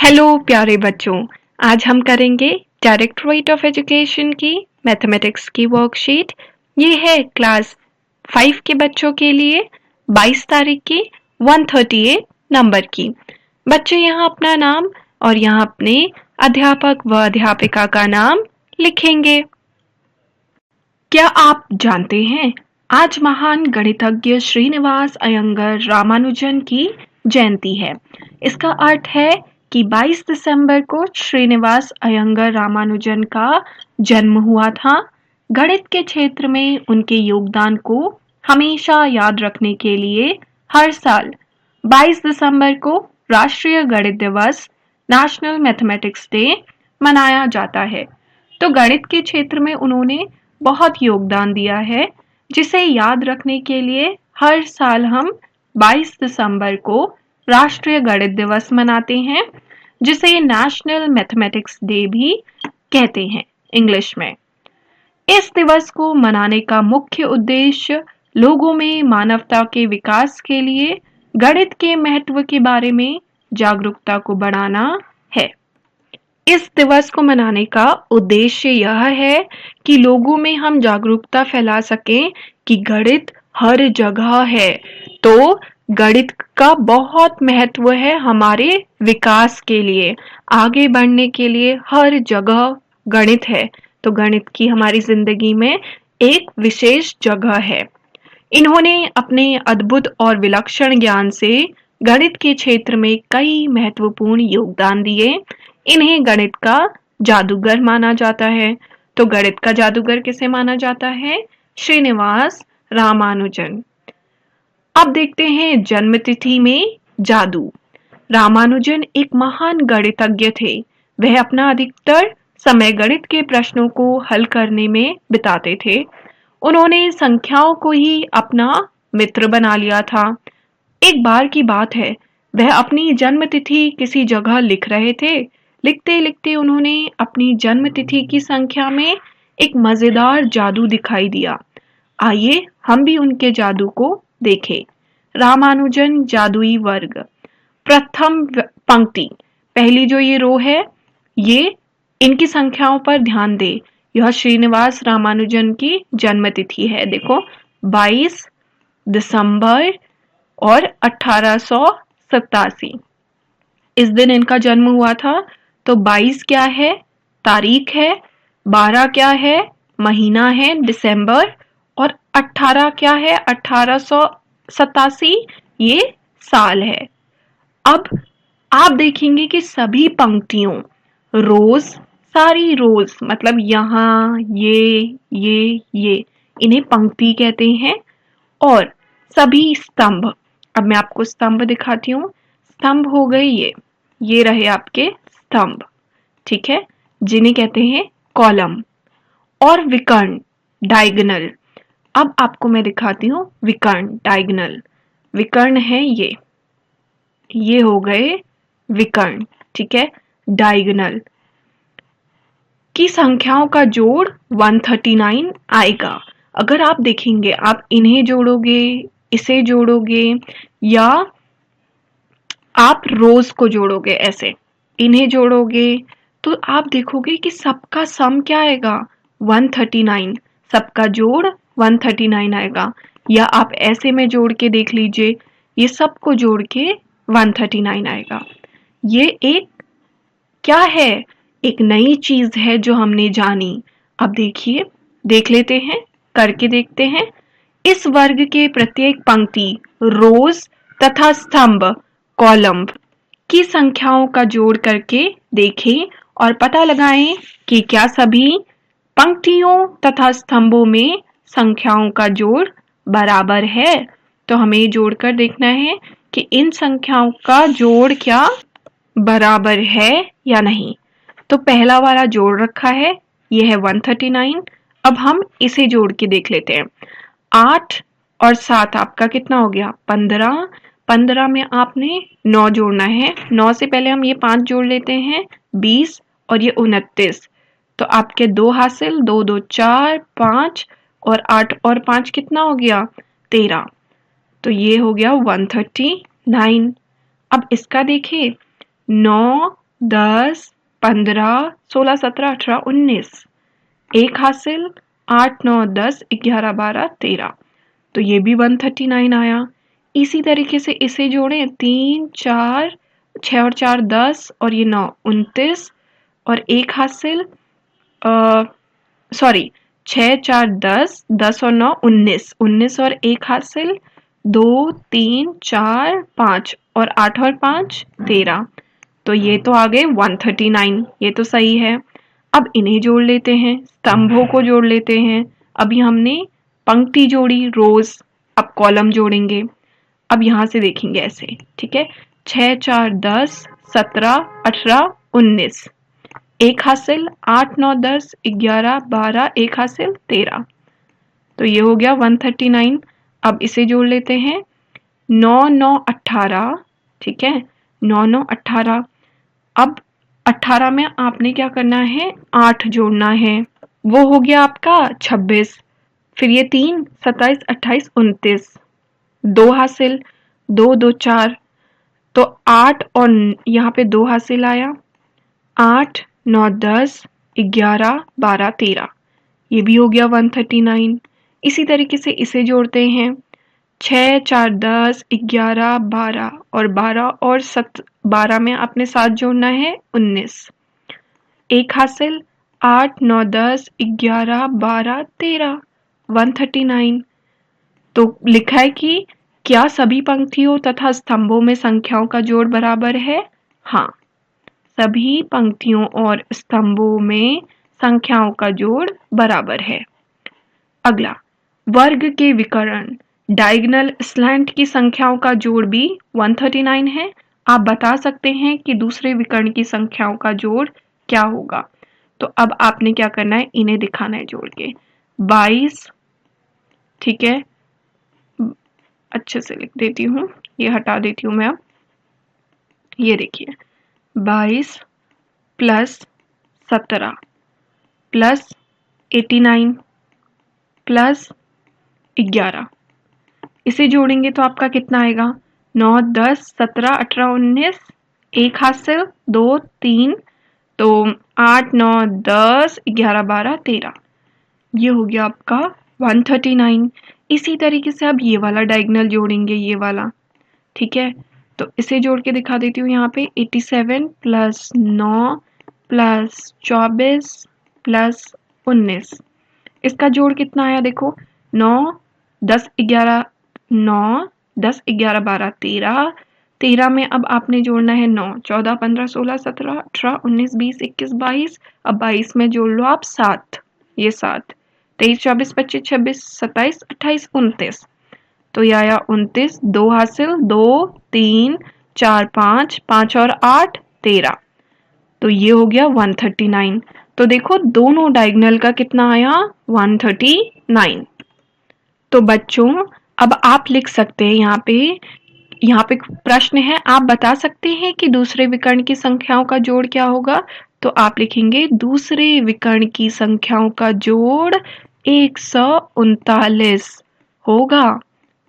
Hello प्यारे बच्चों, आज हम करेंगे डायरेक्टरेट ऑफ एजुकेशन की मैथमेटिक्स की वर्कशीट। ये है क्लास 5 के बच्चों के लिए 22 तारीख की 138 नंबर की। बच्चे यहाँ अपना नाम और यहाँ अपने अध्यापक व अध्यापिका का नाम लिखेंगे। क्या आप जानते हैं आज महान गणितज्ञ श्रीनिवास अयंगर रामानुजन की जयंती है। इसका अर्थ है कि 22 दिसंबर को श्रीनिवास अयंगर रामानुजन का जन्म हुआ था। गणित के क्षेत्र में उनके योगदान को हमेशा याद रखने के लिए हर साल 22 दिसंबर को राष्ट्रीय गणित दिवस नेशनल मैथमेटिक्स डे मनाया जाता है। तो गणित के क्षेत्र में उन्होंने बहुत योगदान दिया है, जिसे याद रखने के लिए हर साल हम 22 दिसंबर को राष्ट्रीय गणित दिवस मनाते हैं, जिसे नेशनल मैथमेटिक्स डे भी कहते हैं इंग्लिश में। इस दिवस को मनाने का मुख्य उद्देश्य लोगों में मानवता के विकास के लिए गणित के महत्व के बारे में जागरूकता को बढ़ाना है। इस दिवस को मनाने का उद्देश्य यह है कि लोगों में हम जागरूकता फैला सकें कि गणित हर जगह है। तो गणित का बहुत महत्व है हमारे विकास के लिए, आगे बढ़ने के लिए हर जगह गणित है। तो गणित की हमारी जिंदगी में एक विशेष जगह है। इन्होंने अपने अद्भुत और विलक्षण ज्ञान से गणित के क्षेत्र में कई महत्वपूर्ण योगदान दिए। इन्हें गणित का जादूगर माना जाता है। तो गणित का जादूगर किसे माना जाता है? श्रीनिवास रामानुजन। अब देखते हैं जन्म तिथि में जादू। रामानुजन एक महान गणितज्ञ थे। वह अपना अधिकतर समय गणित के प्रश्नों को हल करने में बिताते थे। उन्होंने संख्याओं को ही अपना मित्र बना लिया था। एक बार की बात है, वह अपनी जन्म तिथि किसी जगह लिख रहे थे। लिखते लिखते उन्होंने अपनी जन्म तिथि की संख्या में एक मजेदार जादू दिखाई दिया। आइए हम भी उनके जादू को देखें। रामानुजन जादुई वर्ग। प्रथम पंक्ति, पहली जो ये रो है, ये इनकी संख्याओं पर ध्यान दे। यह श्रीनिवास रामानुजन की जन्म तिथि है। देखो 22 दिसंबर और 1887 इस दिन इनका जन्म हुआ था। तो 22 क्या है? तारीख है। 12 क्या है? महीना है दिसंबर। और 18 क्या है? 1887 ये साल है। अब आप देखेंगे कि सभी पंक्तियों, रोज, सारी रोज मतलब यहाँ ये इन्हें पंक्ति कहते हैं। और सभी स्तंभ, अब मैं आपको स्तंभ दिखाती हूँ। स्तंभ हो गए ये रहे आपके स्तंभ, ठीक है, जिन्हें कहते हैं कॉलम। और विकर्ण, डायगोनल। अब आपको मैं दिखाती हूँ विकर्ण, डायगोनल। विकर्ण है ये हो गए विकर्ण, ठीक है। डायगोनल की संख्याओं का जोड़ 139 आएगा। अगर आप देखेंगे, आप इन्हें जोड़ोगे, इसे जोड़ोगे, या आप रोज को जोड़ोगे, ऐसे इन्हें जोड़ोगे, तो आप देखोगे कि सबका सम क्या आएगा? 139। सबका जोड़ 139 आएगा। या आप ऐसे में जोड़ के देख लीजिए, ये सबको जोड़ के 139 आएगा। ये एक क्या है? एक नई चीज है जो हमने जानी। अब देखिए, देख लेते हैं, करके देखते हैं। इस वर्ग के प्रत्येक पंक्ति, रोज तथा स्तंभ, कॉलम की संख्याओं का जोड़ करके देखें और पता लगाएं कि क्या सभी पंक्तियों तथा स्तंभों में संख्याओं का जोड़ बराबर है। तो हमें जोड़कर देखना है कि इन संख्याओं का जोड़ क्या बराबर है या नहीं। तो पहला वाला जोड़ रखा है, यह है 139। अब हम इसे जोड़ के देख लेते हैं। 8 और 7 आपका कितना हो गया? 15। 15 में आपने 9 जोड़ना है। 9 से पहले हम ये 5 जोड़ लेते हैं, 20 और ये 29। तो आपके 2 हासिल, 2 2 4 5 और 8 और 5 कितना हो गया? 13। तो ये हो गया 139। अब इसका देखिए, 9 10, 15, 16, 17, 18, 19। एक हासिल, 8, 9, 10, 11, 12, 13। तो ये भी 139 आया। इसी तरीके से इसे जोड़ें, 3, 4, 6 और 4 10 और ये 9 29 और एक हासिल, सॉरी 6, 4, 10, 10 और 9 19, 19 और एक हासिल, 2, 3, 4, 5 और 8 और 5 13। तो ये तो आ गए 139, ये तो सही है। अब इन्हें जोड़ लेते हैं, स्तंभों को जोड़ लेते हैं। अभी हमने पंक्ति जोड़ी, रोज, अब कॉलम जोड़ेंगे। अब यहां से देखेंगे ऐसे, ठीक है। 6, 4, 10, 17, 18, 19। एक हासिल, 8, 9, 10, 11, 12, एक हासिल 13। तो ये हो गया 139। अब इसे जोड़ लेते हैं, 9, 9, 18, ठीक है। 9, 9, 18। अब 18 में आपने क्या करना है, 8 जोड़ना है, वो हो गया आपका 26। फिर ये 3, 27, 28, 29। दो हासिल, 2, 2, 4। तो 8 और यहाँ पे 2 हासिल आया, 8, 9, 10, 11, 12, 13। ये भी हो गया 139। इसी तरीके से इसे जोड़ते हैं, 6, 4, 10, 11, 12 और 12 और 12 में आपने 7 जोड़ना है, 19। एक हासिल, 8, 9, 10, 11, 12, 13, 139। तो लिखा है कि क्या सभी पंक्तियों तथा स्तंभों में संख्याओं का जोड़ बराबर है? हाँ, सभी पंक्तियों और स्तंभों में संख्याओं का जोड़ बराबर है। अगला, वर्ग के विकर्ण डायगोनल स्लैंट की संख्याओं का जोड़ भी 139 है। आप बता सकते हैं कि दूसरे विकर्ण की संख्याओं का जोड़ क्या होगा। तो अब आपने क्या करना है, इन्हें दिखाना है जोड़ के। 22, ठीक है, अच्छे से लिख देती हूँ, ये हटा देती हूँ मैं। अब ये देखिए, 22 प्लस 17 प्लस 89 प्लस 11। इसे जोड़ेंगे तो आपका कितना आएगा, 9, 10, 17, 18, 19। एक हासिल, 2, 3। तो 8, 9, 10, 11, 12, 13। ये हो गया आपका 139। इसी तरीके से अब ये वाला डायगोनल जोड़ेंगे, ये वाला, ठीक है। तो इसे जोड़ के दिखा देती हूँ यहाँ पे, 87 प्लस 9 प्लस 24 प्लस 19। इसका जोड़ कितना आया देखो, 9, 10, 11, 9, 10, 11, 12, 13। 13 में अब आपने जोड़ना है 9, 14, 15, 16, 17, 18, 19, 20, 21, 22। अब 22 में जोड़ लो आप 7, ये 7, 23, 24, 25, 26, 27, 28, 29। तो ये आया 29, 2 हासिल, 2, 3, 4, 5, 5 और 8, 13। तो ये हो गया 139। तो देखो दोनों डायगोनल का कितना आया, 139। तो बच्चों अब आप लिख सकते हैं यहाँ पे प्रश्न है, आप बता सकते हैं कि दूसरे विकर्ण की संख्याओं का जोड़ क्या होगा। तो आप लिखेंगे दूसरे विकर्ण की संख्याओं का जोड़ 139 होगा,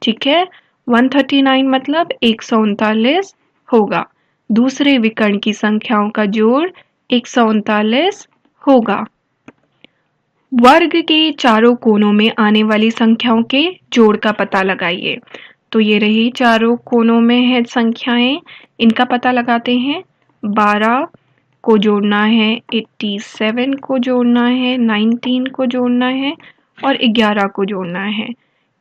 ठीक है। 139 मतलब 139 होगा। दूसरे विकर्ण की संख्याओं का जोड़ 139 होगा। वर्ग के चारों कोनों में आने वाली संख्याओं के जोड़ का पता लगाइए। तो ये रही चारों कोनों में है संख्याएं, इनका पता लगाते हैं। 12 को जोड़ना है, 87 को जोड़ना है, 19 को जोड़ना है और 11 को जोड़ना है।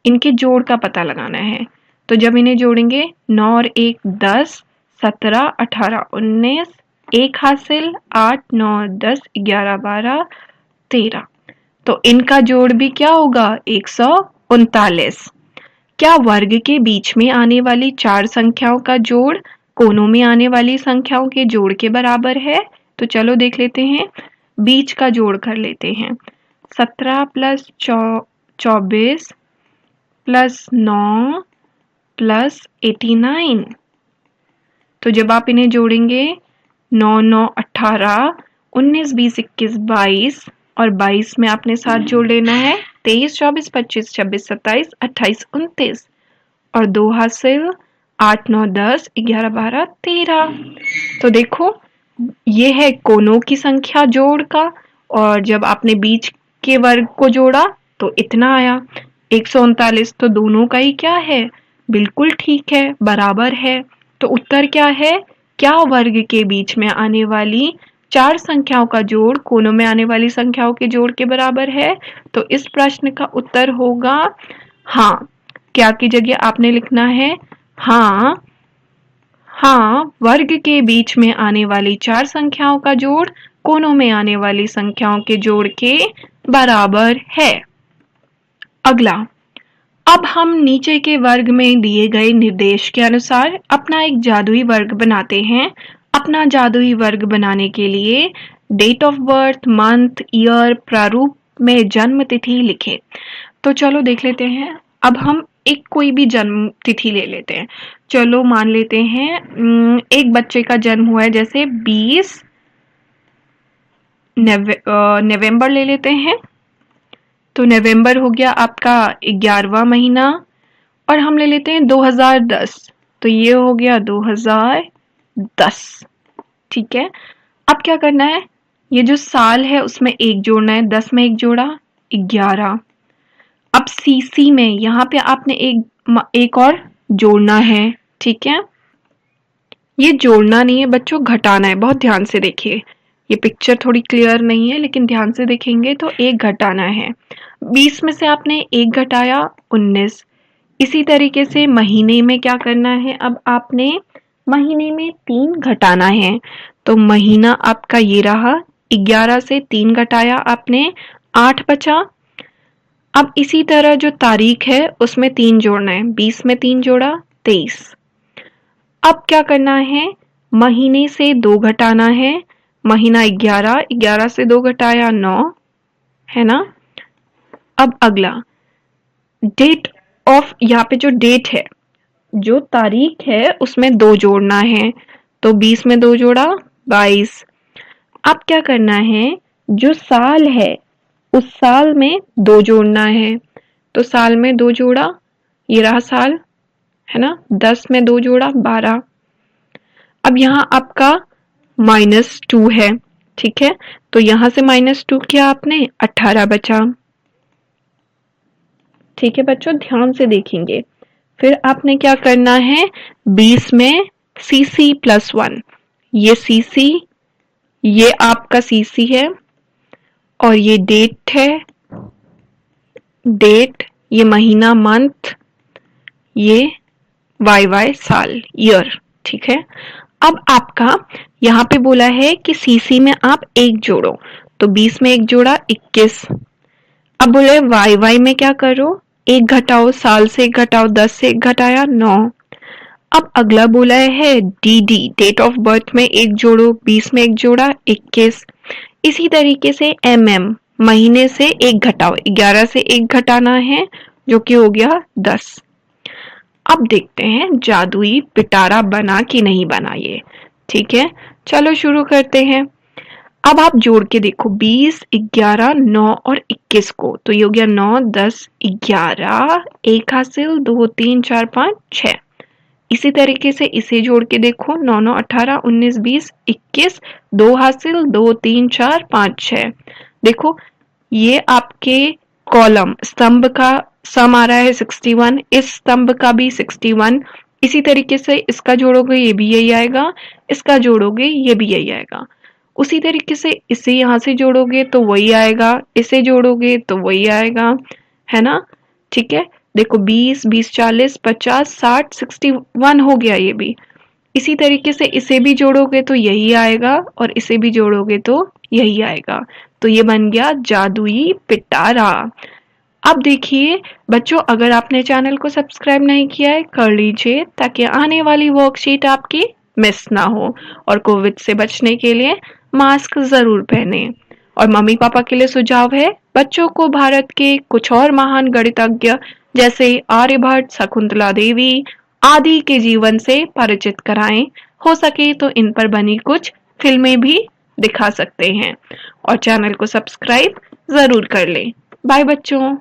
इनके जोड़ का पता लगाना है। तो जब इन्हें जोड़ेंगे, 9 और 1 10, 17, 18, 19। एक हासिल, 8, 9, 10, 11, 12, 13। तो इनका जोड़ भी क्या होगा, 139। क्या वर्ग के बीच में आने वाली चार संख्याओं का जोड़ कोनों में आने वाली संख्याओं के जोड़ के बराबर है? तो चलो देख लेते हैं, बीच का जोड़ कर लेते हैं। 17 प्लस 24 प्लस 9 प्लस 89। तो जब आप इन्हें जोड़ेंगे, 9, 9, 18, 19, 20, 21, 22 और 22 में आपने 7 जोड़ लेना है, 23, 24, 25, 26, 27, 28, 29 और 2 हासिल, 8, 9, 10, 11, 12, 13। तो देखो ये है कोनों की संख्या जोड़ का, और जब आपने बीच के वर्ग को जोड़ा तो इतना आया 139। तो दोनों का ही क्या है, बिल्कुल ठीक है, बराबर है। तो उत्तर क्या है, क्या वर्ग के बीच में आने वाली चार संख्याओं का जोड़ कोनों में आने वाली संख्याओं के जोड़ के बराबर है? तो इस प्रश्न का उत्तर होगा हाँ। क्या की जगह आपने लिखना है हाँ। हाँ, वर्ग के बीच में आने वाली चार संख्याओं का जोड़ कोनों में आने वाली संख्याओं के जोड़ के बराबर है। अगला, अब हम नीचे के वर्ग में दिए गए निर्देश के अनुसार अपना एक जादुई वर्ग बनाते हैं। अपना जादुई वर्ग बनाने के लिए date of birth, month, year, प्रारूप में जन्म तिथि लिखें। तो चलो देख लेते हैं। अब हम एक कोई भी जन्म तिथि ले लेते हैं। चलो मान लेते हैं एक बच्चे का जन्म हुआ है, जैसे 20 नवंबर ले लेते हैं। तो नवंबर हो गया आपका 11वां महीना, और हम ले लेते हैं 2010। तो ये हो गया 2010। ठीक है, अब क्या करना है, ये जो साल है उसमें एक जोड़ना है, 10 में एक जोड़ा 11। अब सीसी में यहाँ पे आपने एक और जोड़ना है। ठीक है, ये जोड़ना नहीं है बच्चों, घटाना है। बहुत ध्यान से देखिए, ये पिक्चर थोड़ी क्लियर नहीं है लेकिन ध्यान से देखेंगे तो एक घटाना है। 20 में से आपने एक घटाया 19। इसी तरीके से महीने में क्या करना है, अब आपने महीने में 3 घटाना है। तो महीना आपका ये रहा, 11 से 3 घटाया आपने 8 बचा। अब इसी तरह जो तारीख है उसमें 3 जोड़ना है, 20 में 3 जोड़ा 23। अब क्या करना है, महीने से 2 घटाना है। महीना 11, 11 से 2 घटाया 9, है ना। अब अगला डेट ऑफ, यहाँ पे जो डेट है, जो तारीख है उसमें 2 जोड़ना है। तो 20 में 2 जोड़ा 22। अब क्या करना है, जो साल है उस साल में 2 जोड़ना है। तो साल में 2 जोड़ा, ये रहा साल, है ना। 10 में 2 जोड़ा 12। अब यहाँ आपका -2 है। ठीक है, तो यहां से -2 किया आपने, 18 बचा। ठीक है बच्चों, ध्यान से देखेंगे। फिर आपने क्या करना है, 20 में सीसी +1, ये सीसी, ये आपका सीसी है, और ये डेट है, डेट, ये महीना मंथ, ये वाई साल ईयर। ठीक है, अब आपका यहाँ पे बोला है कि सीसी में आप एक जोड़ो। तो 20 में एक जोड़ा 21। अब बोले वाई में क्या करो, एक घटाओ, साल से एक घटाओ, 10 से एक घटाया 9। अब अगला बोला है डी डेट ऑफ बर्थ में एक जोड़ो, 20 में एक जोड़ा 21। इसी तरीके से महीने से एक घटाओ, 11 से एक घटाना है जो कि हो गया 10। अब देखते हैं जादुई पिटारा बना कि नहीं बना ये। ठीक है, चलो शुरू करते हैं। अब आप जोड़ के देखो 20, 11, 9 और 21 को। तो ये हो गया 9, 10, 11, एक हासिल, 2, 3, 4, 5, 6। इसी तरीके से इसे जोड़ के देखो 9, 9, 18, 19, 20, 21, 2 हासिल, 2, 3, 4, 5, 6। देखो ये आपके कॉलम स्तंभ का सम आ रहा है 61, इस स्तंभ का भी 61। इसी तरीके से इसका जोड़ोगे ये भी यही आएगा, इसका जोड़ोगे ये भी यही आएगा। उसी तरीके से इसे यहाँ से जोड़ोगे तो वही आएगा, इसे जोड़ोगे तो वही आएगा, है ना। ठीक है, देखो 20, 20, 40, 50, 60, 61 हो गया ये भी। इसी तरीके से इसे भी जोड़ोगे तो यही आएगा, और इसे भी जोड़ोगे तो यही आएगा। तो ये बन गया जादुई पिटारा। अब देखिए बच्चों, अगर आपने चैनल को सब्सक्राइब नहीं किया है कर लीजिए, ताकि आने वाली वर्कशीट आपकी मिस ना हो। और कोविड से बचने के लिए मास्क जरूर पहने। और मम्मी पापा के लिए सुझाव है, बच्चों को भारत के कुछ और महान गणितज्ञ जैसे आर्यभट्ट, शकुंतला देवी आदि के जीवन से परिचित कराएं। हो सके तो इन पर बनी कुछ फिल्में भी दिखा सकते हैं। और चैनल को सब्सक्राइब जरूर कर लें। बाय बच्चों।